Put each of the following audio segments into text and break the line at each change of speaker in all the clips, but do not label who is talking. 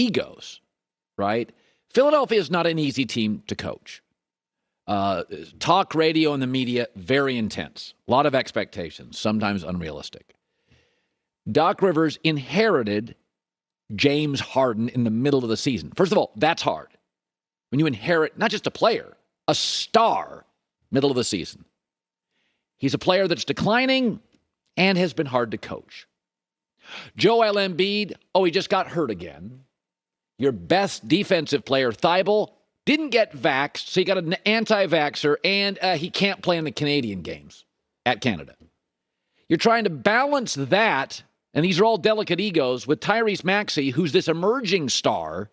egos, right? Philadelphia is not an easy team to coach. Talk radio and the media, very intense. A lot of expectations, sometimes unrealistic. Doc Rivers inherited James Harden in the middle of the season. First of all, that's hard. When you inherit not just a player, a star, middle of the season. He's a player that's declining and has been hard to coach. Joel Embiid, he just got hurt again. Your best defensive player, Thibault, didn't get vaxxed, so you got an anti-vaxxer, and he can't play in the Canadian games at Canada. You're trying to balance that, and these are all delicate egos, with Tyrese Maxey, who's this emerging star,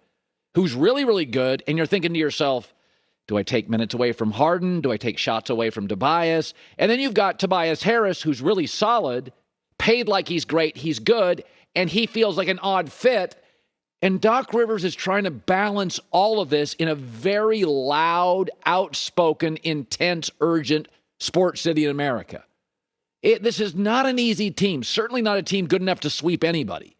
who's really, really good, and you're thinking to yourself, do I take minutes away from Harden? Do I take shots away from Tobias? And then you've got Tobias Harris, who's really solid, paid like he's great, he's good, and he feels like an odd fit. And Doc Rivers is trying to balance all of this in a very loud, outspoken, intense, urgent sports city in America. This is not an easy team, certainly not a team good enough to sweep anybody.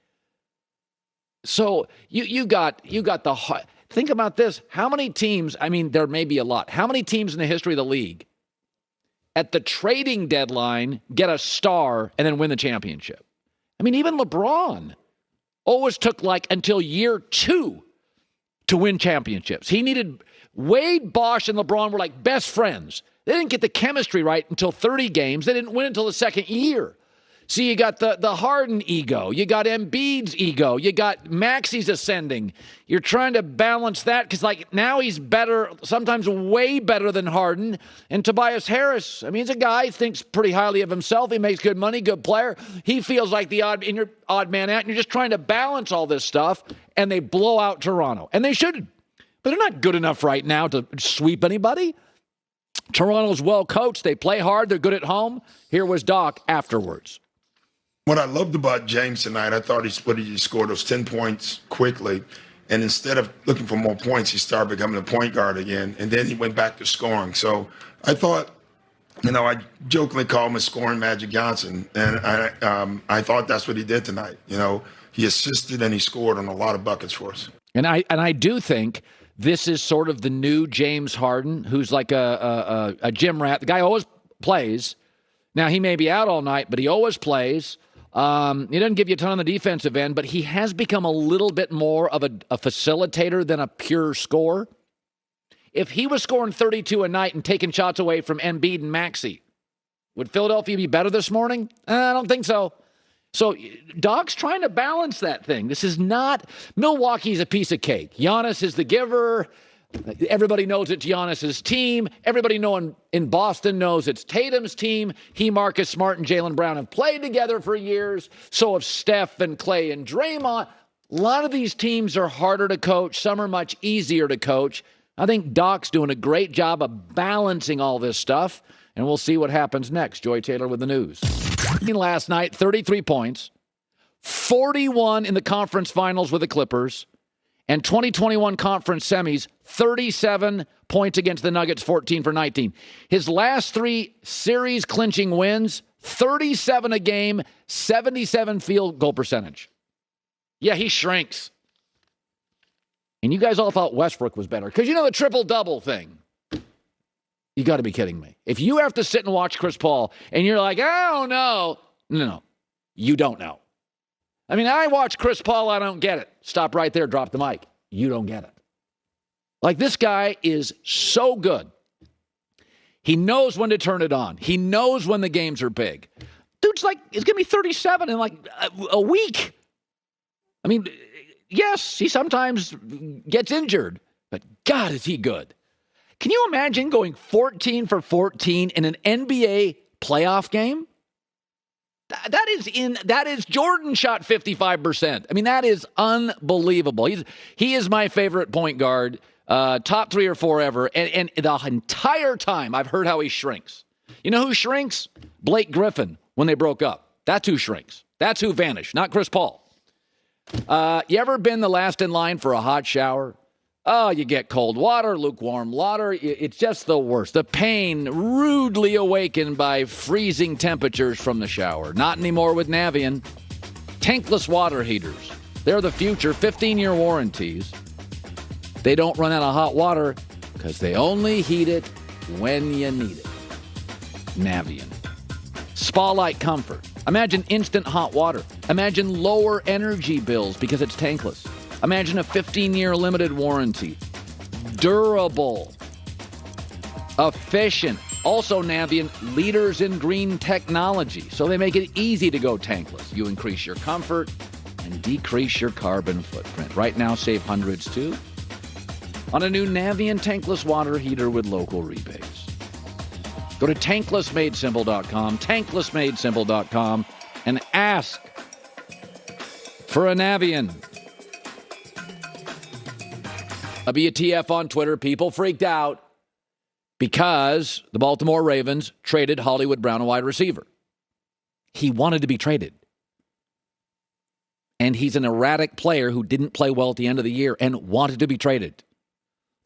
So you got the... Think about this. How many teams, there may be a lot. How many teams in the history of the league at the trading deadline get a star and then win the championship? Even LeBron always took until year 2 to win championships. He needed Wade, Bosch, and LeBron were like best friends. They didn't get the chemistry right until 30 games. They didn't win until the second year. So you got the Harden ego. You got Embiid's ego. You got Maxey's ascending. You're trying to balance that because, now he's better, sometimes way better than Harden. And Tobias Harris, he's a guy who thinks pretty highly of himself. He makes good money, good player. He feels like the odd man out, and you're just trying to balance all this stuff, and they blow out Toronto. And they should, but they're not good enough right now to sweep anybody. Toronto's well coached. They play hard. They're good at home. Here was Doc afterwards.
What I loved about James tonight, I thought he scored those 10 points quickly. And instead of looking for more points, he started becoming a point guard again. And then he went back to scoring. So I thought, I jokingly call him a scoring Magic Johnson. And I thought that's what he did tonight. He assisted and he scored on a lot of buckets for us.
And I do think this is sort of the new James Harden, who's like a gym rat. The guy always plays. Now, he may be out all night, but he always plays. He doesn't give you a ton on the defensive end, but he has become a little bit more of a facilitator than a pure scorer. If he was scoring 32 a night and taking shots away from Embiid and Maxey, would Philadelphia be better this morning? I don't think so. So Doc's trying to balance that thing. This is not – Milwaukee's a piece of cake. Giannis is the giver. Everybody knows it's Giannis's team. Everybody in Boston knows it's Tatum's team. He, Marcus Smart, and Jaylen Brown have played together for years. So have Steph and Clay and Draymond. A lot of these teams are harder to coach. Some are much easier to coach. I think Doc's doing a great job of balancing all this stuff, and we'll see what happens next. Joy Taylor with the news. Last night, 33 points, 41 in the conference finals with the Clippers, and 2021 conference semis, 37 points against the Nuggets, 14 for 19. His last 3 series clinching wins, 37 a game, 77 field goal percentage. Yeah, he shrinks. And you guys all thought Westbrook was better because the triple-double thing. You got to be kidding me. If you have to sit and watch Chris Paul and you're like, I don't know. No, you don't know. I watch Chris Paul, I don't get it. Stop right there, drop the mic. You don't get it. This guy is so good. He knows when to turn it on. He knows when the games are big. Dude's it's going to be 37 in a week. Yes, he sometimes gets injured, but God, is he good. Can you imagine going 14 for 14 in an NBA playoff game? That is Jordan shot 55%. That is unbelievable. He is my favorite point guard, top 3 or 4 ever. And the entire time I've heard how he shrinks. You know who shrinks? Blake Griffin when they broke up. That's who shrinks. That's who vanished, not Chris Paul. You ever been the last in line for a hot shower? Oh, you get cold water, lukewarm water. It's just the worst. The pain rudely awakened by freezing temperatures from the shower. Not anymore with Navien. Tankless water heaters. They're the future, 15-year warranties. They don't run out of hot water because they only heat it when you need it. Navien. Spa-like comfort. Imagine instant hot water. Imagine lower energy bills because it's tankless. Imagine a 15-year limited warranty. Durable. Efficient. Also, Navien, leaders in green technology. So they make it easy to go tankless. You increase your comfort and decrease your carbon footprint. Right now, save hundreds, too, on a new Navien tankless water heater with local rebates. Go to tanklessmadesimple.com, tanklessmadesimple.com, and ask for a Navien. A BTF on Twitter. People freaked out because the Baltimore Ravens traded Hollywood Brown, a wide receiver. He wanted to be traded. And he's an erratic player who didn't play well at the end of the year and wanted to be traded.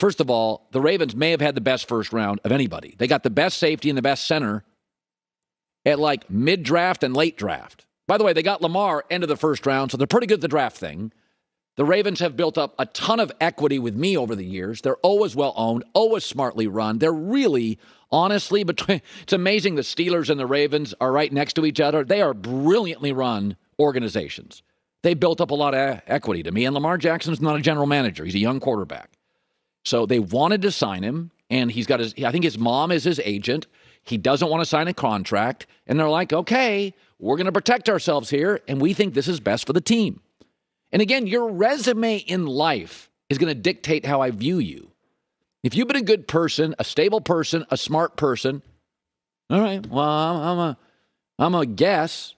First of all, the Ravens may have had the best first round of anybody. They got the best safety and the best center at like mid-draft and late draft. By the way, they got Lamar end of the first round, so they're pretty good at the draft thing. The Ravens have built up a ton of equity with me over the years. They're always well-owned, always smartly run. They're really, honestly, it's amazing the Steelers and the Ravens are right next to each other. They are brilliantly run organizations. They built up a lot of equity to me, and Lamar Jackson's not a general manager. He's a young quarterback. So they wanted to sign him, and I think his mom is his agent. He doesn't want to sign a contract, and they're like, okay, we're going to protect ourselves here, and we think this is best for the team. And again, your resume in life is going to dictate how I view you. If you've been a good person, a stable person, a smart person, all right, well, I'm a guess.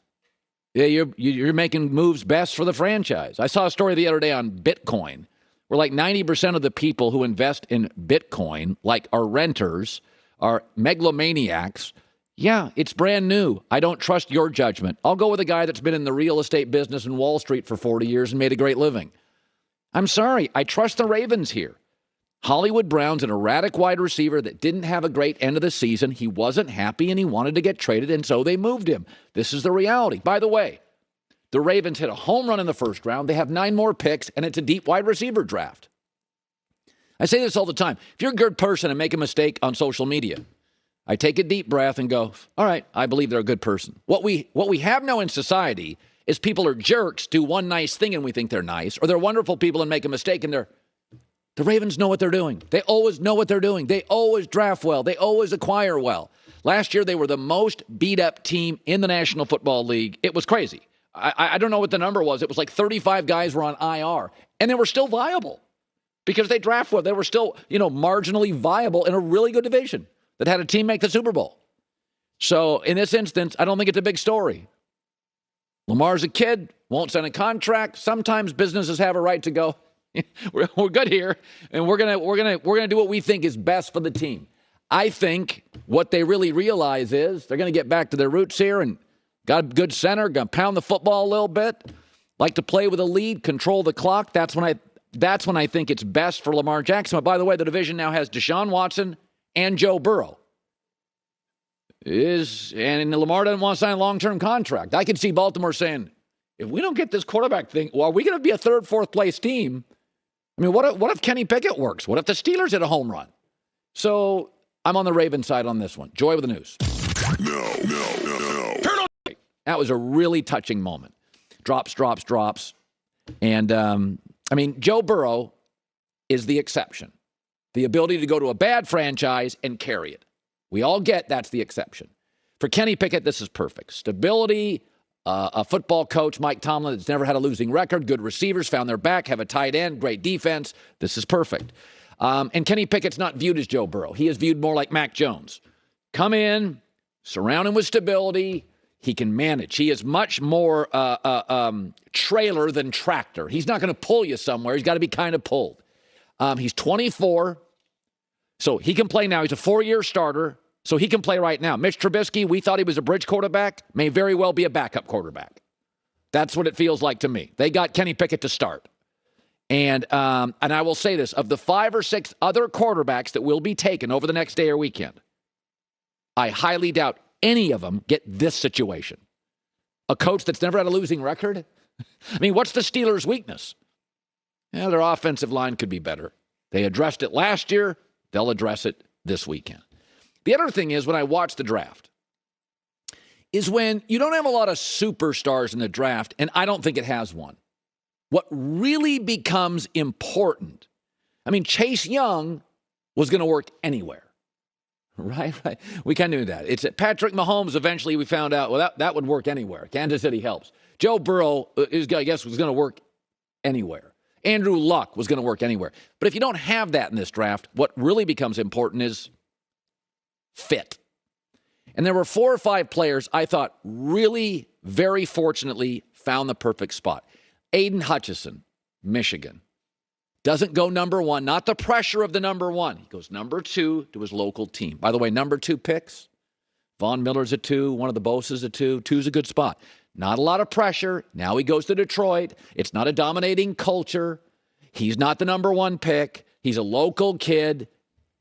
Yeah, you're making moves best for the franchise. I saw a story the other day on Bitcoin where like 90% of the people who invest in Bitcoin, like are renters, are megalomaniacs. Yeah, it's brand new. I don't trust your judgment. I'll go with a guy that's been in the real estate business in Wall Street for 40 years and made a great living. I'm sorry. I trust the Ravens here. Hollywood Brown's an erratic wide receiver that didn't have a great end of the season. He wasn't happy and he wanted to get traded, and so they moved him. This is the reality. By the way, the Ravens hit a home run in the first round. They have 9 more picks, and it's a deep wide receiver draft. I say this all the time. If you're a good person and make a mistake on social media, I take a deep breath and go, all right, I believe they're a good person. What we have now in society is people are jerks, do one nice thing and we think they're nice, or they're wonderful people and make a mistake and the Ravens know what they're doing. They always know what they're doing. They always draft well. They always acquire well. Last year, they were the most beat-up team in the National Football League. It was crazy. I don't know what the number was. It was like 35 guys were on IR, and they were still viable because they draft well. They were still, marginally viable in a really good division that had a team make the Super Bowl. So in this instance, I don't think it's a big story. Lamar's a kid, won't sign a contract. Sometimes businesses have a right to go, we're good here, and we're gonna do what we think is best for the team. I think what they really realize is they're gonna get back to their roots here and got a good center, gonna pound the football a little bit, like to play with a lead, control the clock. That's when I think it's best for Lamar Jackson. But by the way, the division now has Deshaun Watson and Joe Burrow. And Lamar doesn't want to sign a long-term contract. I could see Baltimore saying, if we don't get this quarterback thing, well, are we going to be a third, fourth place team? I mean, what if Kenny Pickett works? What if the Steelers hit a home run? So I'm on the Ravens side on this one. Joy with the news. No. Turn on. That was a really touching moment. Drops. And, Joe Burrow is the exception. The ability to go to a bad franchise and carry it. We all get that's the exception. For Kenny Pickett, this is perfect. Stability, a football coach, Mike Tomlin, that's never had a losing record, good receivers, found their back, have a tight end, great defense. This is perfect. And Kenny Pickett's not viewed as Joe Burrow. He is viewed more like Mac Jones. Come in, surround him with stability. He can manage. He is much more trailer than tractor. He's not going to pull you somewhere. He's got to be kind of pulled. He's 24, so he can play now. He's a 4-year starter, so he can play right now. Mitch Trubisky, we thought he was a bridge quarterback, may very well be a backup quarterback. That's what it feels like to me. They got Kenny Pickett to start. And I will say this, of the 5 or 6 other quarterbacks that will be taken over the next day or weekend, I highly doubt any of them get this situation. A coach that's never had a losing record, I mean, what's the Steelers' weakness? Yeah, their offensive line could be better. They addressed it last year. They'll address it this weekend. The other thing is, when I watch the draft, is when you don't have a lot of superstars in the draft, and I don't think it has one. What really becomes important, I mean, Chase Young was going to work anywhere, right? We kind of knew that. It's Patrick Mahomes, eventually we found out, well, that would work anywhere. Kansas City helps. Joe Burrow, was going to work anywhere. Andrew Luck was going to work anywhere. But if you don't have that in this draft, what really becomes important is fit. And there were 4 or 5 players I thought really, very fortunately found the perfect spot. Aiden Hutchinson, Michigan. Doesn't go number 1, not the pressure of the number 1. He goes number 2 to his local team. By the way, number 2 picks. Von Miller's a 2, one of the Bosa's a 2. 2's a good spot. Not a lot of pressure. Now he goes to Detroit. It's not a dominating culture. He's not the number 1 pick. He's a local kid.